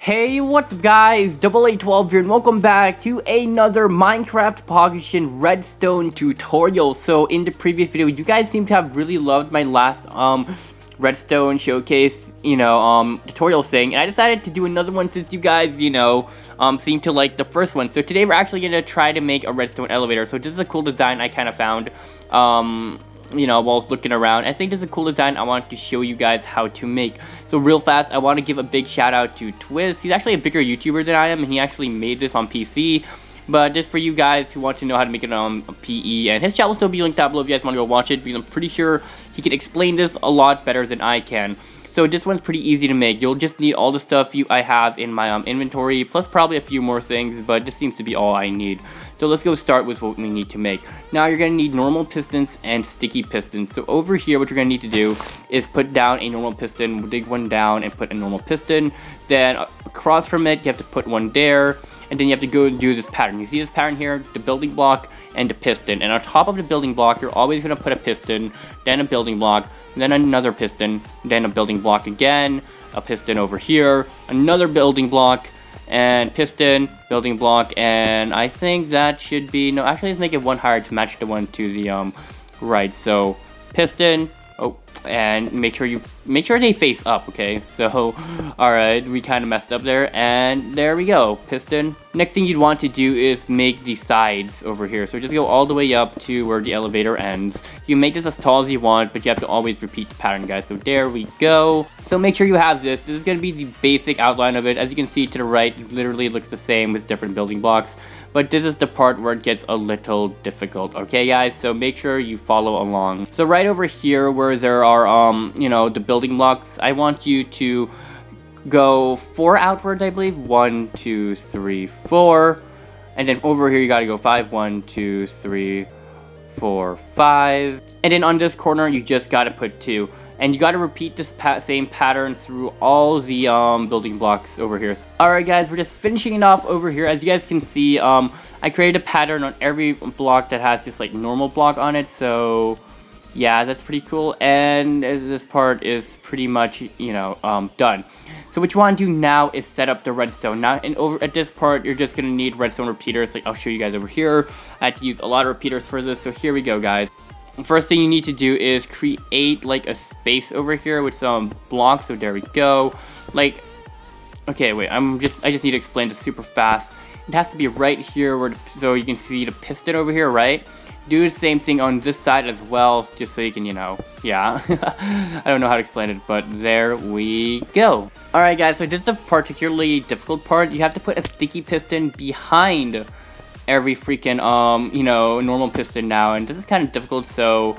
Hey, what's up guys, AA12 here and welcome back to another Minecraft Pocket Redstone tutorial. So in the previous video, you guys seem to have really loved my last Redstone showcase, tutorial thing. And I decided to do another one since you guys, seem to like the first one. So today we're actually going to try to make a redstone elevator. So this is a cool design I kind of found, while I was looking around. I think this is a cool design I wanted to show you guys how to make. So real fast, I want to give a big shout out to Twiz. He's actually a bigger YouTuber than I am, and he actually made this on PC. But just for you guys who want to know how to make it on PE, and his channel will still be linked down below if you guys want to go watch it, because I'm pretty sure he can explain this a lot better than I can. So this one's pretty easy to make. You'll just need all the stuff I have in my inventory, plus probably a few more things, but this seems to be all I need. So let's go start with what we need to make. Now you're going to need normal pistons and sticky pistons. So over here, what you're going to need to do is put down a normal piston, dig one down and put a normal piston. Then across from it, you have to put one there. And then you have to go and do this pattern. You see this pattern here, the building block and the piston. And on top of the building block, you're always going to put a piston, then a building block, then another piston, then a building block again, a piston over here, another building block, and piston, building block, and I think that should be, no, actually let's make it one higher to match the one to the right. So piston, and make sure they face up, okay? So alright, we kind of messed up there, and there we go, piston. Next thing you'd want to do is make the sides over here. So just go all the way up to where the elevator ends. You make this as tall as you want, but you have to always repeat the pattern, guys. So there we go. So make sure you have this. This is going to be the basic outline of it. As you can see to the right, it literally looks the same with different building blocks. But this is the part where it gets a little difficult, okay guys? So make sure you follow along. So right over here where there are, the building blocks, I want you to go 4 outwards, I believe. 1, 2, 3, 4. And then over here you gotta go 5. 1, 2, 3, 4, 5. And then on this corner you just gotta put 2. And you gotta repeat this same pattern through all the building blocks over here. Alright guys, we're just finishing it off over here. As you guys can see, I created a pattern on every block that has this like normal block on it. So yeah, that's pretty cool. And this part is pretty much, done. So what you want to do now is set up the redstone. Now, and over at this part, you're just gonna need redstone repeaters. Like I'll show you guys over here. I had to use a lot of repeaters for this. So here we go, guys. First thing you need to do is create like a space over here with some blocks. So there we go. Like, okay, wait, I just need to explain this super fast. It has to be right here so you can see the piston over here, right? Do the same thing on this side as well, just so you can, yeah. I don't know how to explain it, but there we go. Alright guys, so this is a particularly difficult part. You have to put a sticky piston behind every freaking, normal piston now. And this is kind of difficult, so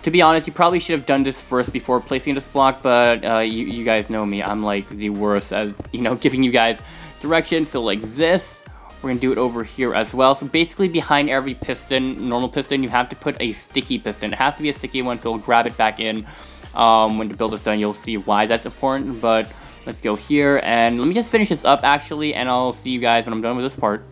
to be honest, you probably should have done this first before placing this block. But you guys know me, I'm like the worst as, giving you guys directions. So like this. We're going to do it over here as well. So basically behind every piston, normal piston, you have to put a sticky piston. It has to be a sticky one, so we'll grab it back in. When the build is done, you'll see why that's important. But let's go here, and let me just finish this up actually, and I'll see you guys when I'm done with this part.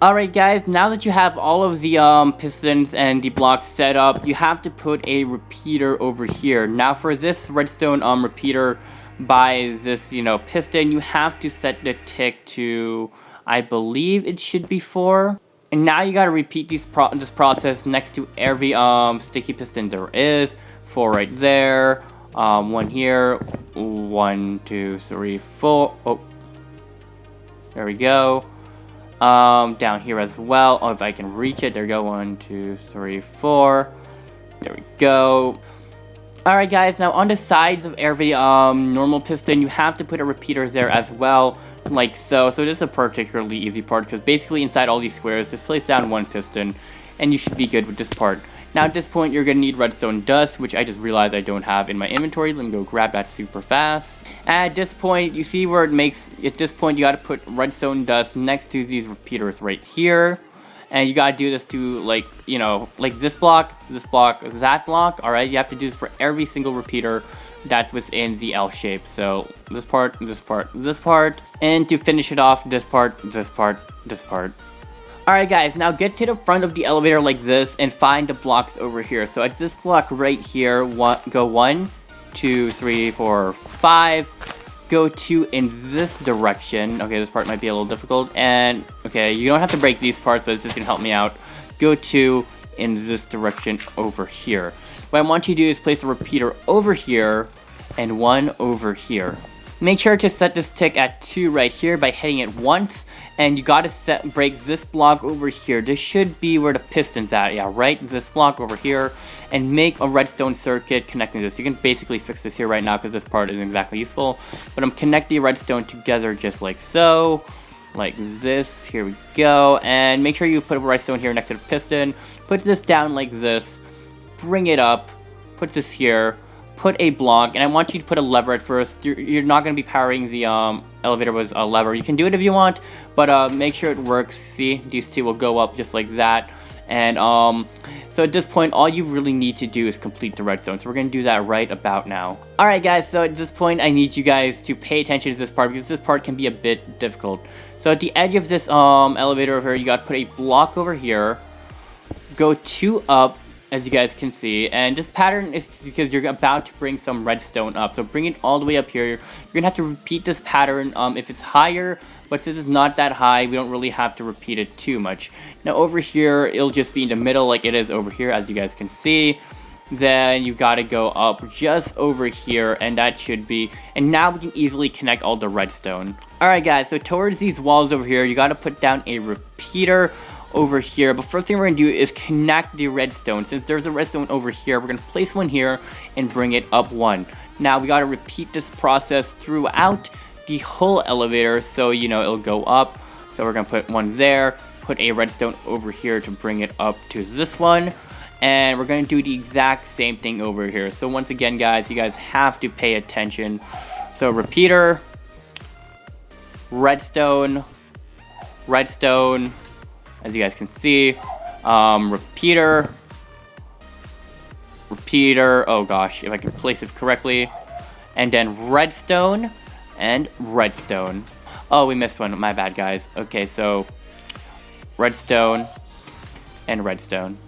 Alright guys, now that you have all of the pistons and the blocks set up, you have to put a repeater over here. Now for this redstone repeater by this, piston, you have to set the tick to, I believe it should be 4. And now you gotta repeat this process next to every sticky piston there is. 4 right there, 1 here, 1, 2, 3, 4. Oh, there we go. Down here as well. Oh, if I can reach it, there we go. 1, 2, 3, 4. There we go. Alright guys, now on the sides of every normal piston, you have to put a repeater there as well, like so. So this is a particularly easy part, because basically inside all these squares, just place down 1 piston, and you should be good with this part. Now at this point, you're going to need redstone dust, which I just realized I don't have in my inventory. Let me go grab that super fast. At this point, you see where it makes, at this point you got to put redstone dust next to these repeaters right here. And you gotta do this to, like, like this block, that block. Alright, you have to do this for every single repeater that's within the L shape. So this part, this part, this part. And to finish it off, this part, this part, this part. Alright guys, now get to the front of the elevator like this and find the blocks over here. So it's this block right here. Go 1, 2, 3, 4, 5. go to in this direction. Okay, this part might be a little difficult. And, okay, you don't have to break these parts, but it's just going to help me out. Go to in this direction over here. What I want you to do is place a repeater over here and one over here. Make sure to set this tick at 2 right here by hitting it once, and you gotta break this block over here. This should be where the piston's at, yeah, right? This block over here, and make a redstone circuit connecting this. You can basically fix this here right now because this part isn't exactly useful, but I'm connecting redstone together just like so, like this. Here we go, and make sure you put a redstone here next to the piston. Put this down like this, bring it up, put this here. Put a block, and I want you to put a lever at first. You're not going to be powering the elevator with a lever. You can do it if you want, but make sure it works. See, these two will go up just like that. And so at this point, all you really need to do is complete the redstone. So we're going to do that right about now. Alright guys, so at this point, I need you guys to pay attention to this part because this part can be a bit difficult. So at the edge of this elevator over here, you got to put a block over here. Go 2 up, as you guys can see, and this pattern is because you're about to bring some redstone up, so bring it all the way up here. You're gonna have to repeat this pattern if it's higher, but since it's not that high, we don't really have to repeat it too much. Now over here, it'll just be in the middle like it is over here, as you guys can see. Then you gotta go up just over here, and that should be, and now we can easily connect all the redstone. Alright guys, so towards these walls over here, you gotta put down a repeater over here, but first thing we're going to do is connect the redstone. Since there's a redstone over here, we're going to place one here and bring it up 1. Now we got to repeat this process throughout the whole elevator, so you know it'll go up. So we're going to put one there, put a redstone over here to bring it up to this one, and we're going to do the exact same thing over here. So once again guys, you guys have to pay attention. So repeater, redstone, redstone, as you guys can see, repeater, oh gosh, if I can place it correctly, and then redstone, and redstone. Oh, we missed one, my bad guys. Okay, so, redstone, and redstone.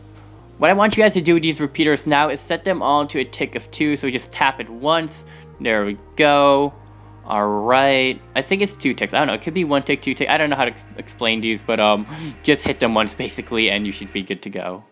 What I want you guys to do with these repeaters now is set them all to a tick of 2, so we just tap it once, there we go. Alright, I think it's 2 ticks. I don't know, it could be 1 tick, 2 tick. I don't know how to explain these, but just hit them once basically and you should be good to go.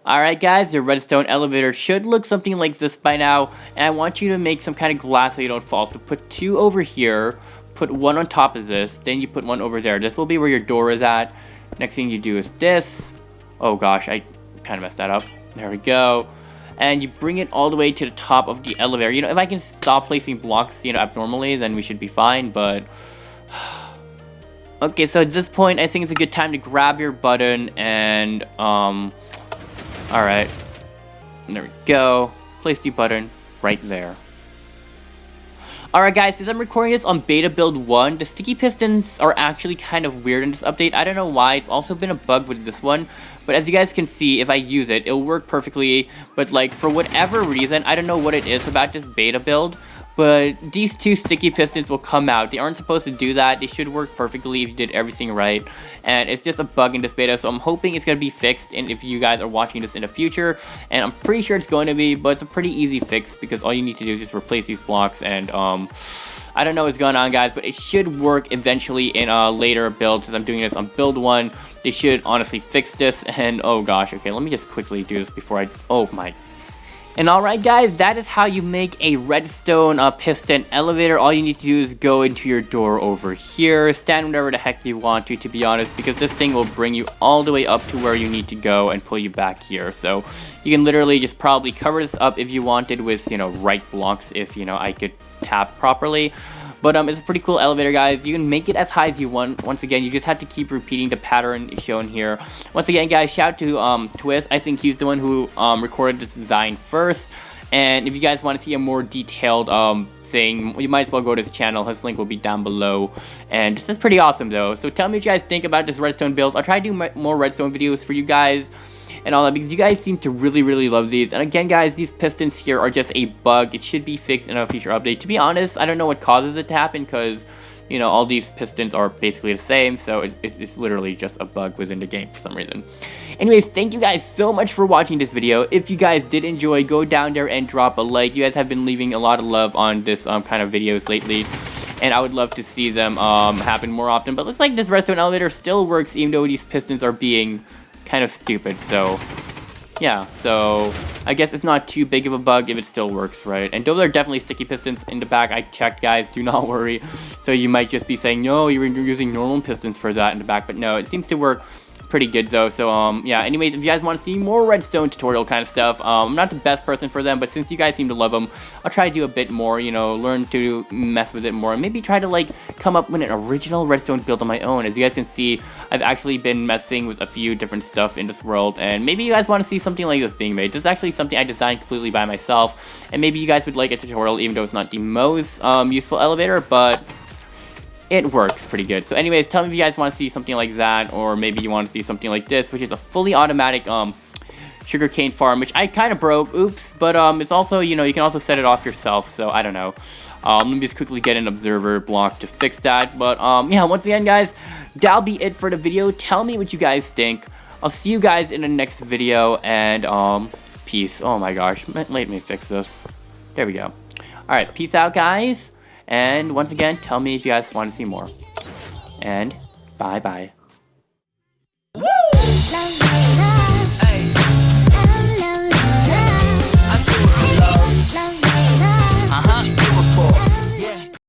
Alright guys, the redstone elevator should look something like this by now, and I want you to make some kind of glass so you don't fall. So put 2 over here, put 1 on top of this, then you put 1 over there. This will be where your door is at. Next thing you do is this. Oh gosh, I kind of messed that up. There we go. And you bring it all the way to the top of the elevator. You know, if I can stop placing blocks, you know, abnormally, then we should be fine, but... Okay, so at this point, I think it's a good time to grab your button and, alright. There we go. Place the button right there. Alright guys, since I'm recording this on beta build 1, the sticky pistons are actually kind of weird in this update. I don't know why, it's also been a bug with this one. But as you guys can see, if I use it, it'll work perfectly. But like, for whatever reason, I don't know what it is about this beta build, but these 2 sticky pistons will come out. They aren't supposed to do that. They should work perfectly if you did everything right. And it's just a bug in this beta, so I'm hoping it's going to be fixed. And if you guys are watching this in the future, and I'm pretty sure it's going to be, but it's a pretty easy fix because all you need to do is just replace these blocks. And I don't know what's going on guys, but it should work eventually in a later build. Since I'm doing this on build 1, they should honestly fix this. And oh gosh, okay, let me just quickly do this before I, oh my. And alright guys, that is how you make a redstone piston elevator. All you need to do is go into your door over here, stand wherever the heck you want to be honest, because this thing will bring you all the way up to where you need to go and pull you back here. So you can literally just probably cover this up if you wanted with, you know, right blocks if, you know, I could tap properly. But it's a pretty cool elevator, guys. You can make it as high as you want. Once again, you just have to keep repeating the pattern shown here. Once again, guys, shout out to Twist. I think he's the one who recorded this design first. And if you guys want to see a more detailed thing, you might as well go to his channel. His link will be down below. And this is pretty awesome, though. So tell me what you guys think about this redstone build. I'll try to do more redstone videos for you guys and all that, because you guys seem to really love these. And again guys, these pistons here are just a bug. It should be fixed in a future update. To be honest, I don't know what causes it to happen, because you know, all these pistons are basically the same, so it's literally just a bug within the game for some reason. anyways, thank you guys so much for watching this video. If you guys did enjoy, go down there and drop a like. You guys have been leaving a lot of love on this kind of videos lately, and I would love to see them happen more often. But looks like this redstone elevator still works, even though these pistons are being kind of stupid. So yeah, so I guess it's not too big of a bug if it still works, right? And those are definitely sticky pistons in the back. I checked, guys, do not worry. So you might just be saying, no, you're using normal pistons for that in the back, but no, it seems to work pretty good though. So yeah, anyways, if you guys want to see more redstone tutorial kind of stuff, I'm not the best person for them, but since you guys seem to love them, I'll try to do a bit more, you know, learn to mess with it more, and maybe try to like come up with an original redstone build on my own. As you guys can see, I've actually been messing with a few different stuff in this world, and maybe you guys want to see something like this being made. This is actually something I designed completely by myself, and maybe you guys would like a tutorial, even though it's not the most useful elevator, but it works pretty good. So anyways, tell me if you guys want to see something like that, or maybe you want to see something like this, which is a fully automatic sugarcane farm, which I kind of broke, oops, but it's also, you know, you can also set it off yourself, so I don't know. Let me just quickly get an observer block to fix that, but yeah, once again, guys, that'll be it for the video. Tell me what you guys think. I'll see you guys in the next video, and peace. Oh my gosh, let me fix this. There we go. Alright, peace out, guys. And once again, tell me if you guys want to see more. And bye-bye.